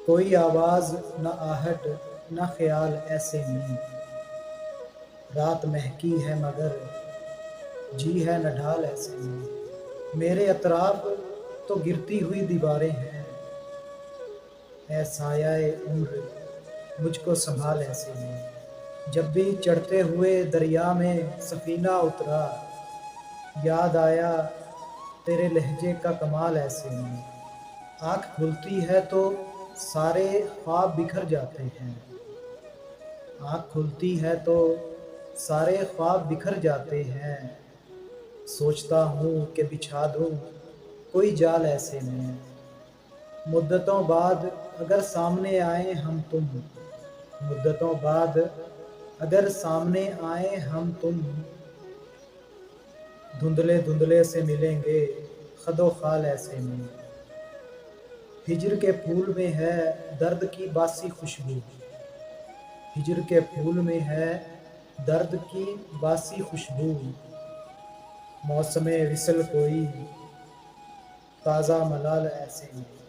کوئی آواز نہ آہٹ نہ خیال ایسے میں، رات مہکی ہے مگر جی ہے نہ ڈھال ایسے میں، میرے اطراف تو گرتی ہوئی دیواریں ہیں، اے سایہ عمر مجھ کو سنبھال ایسے میں، جب بھی چڑھتے ہوئے دریا میں سفینہ اترا، یاد آیا تیرے لہجے کا کمال ایسے میں، آنکھ کھلتی ہے تو سارے خواب بکھر جاتے ہیں، آنکھ کھلتی ہے تو سارے خواب بکھر جاتے ہیں، سوچتا ہوں کہ بچھا دوں کوئی جال ایسے میں، مدتوں بعد اگر سامنے آئیں ہم تم، مدتوں بعد اگر سامنے آئیں ہم تم، دھندلے دھندلے سے ملیں گے خد و خال ایسے میں، ہجر کے پھول میں ہے درد کی باسی خوشبو، ہجر کے پھول میں ہے درد کی باسی خوشبو، موسم وصل کوئی تازہ ملال ایسے میں۔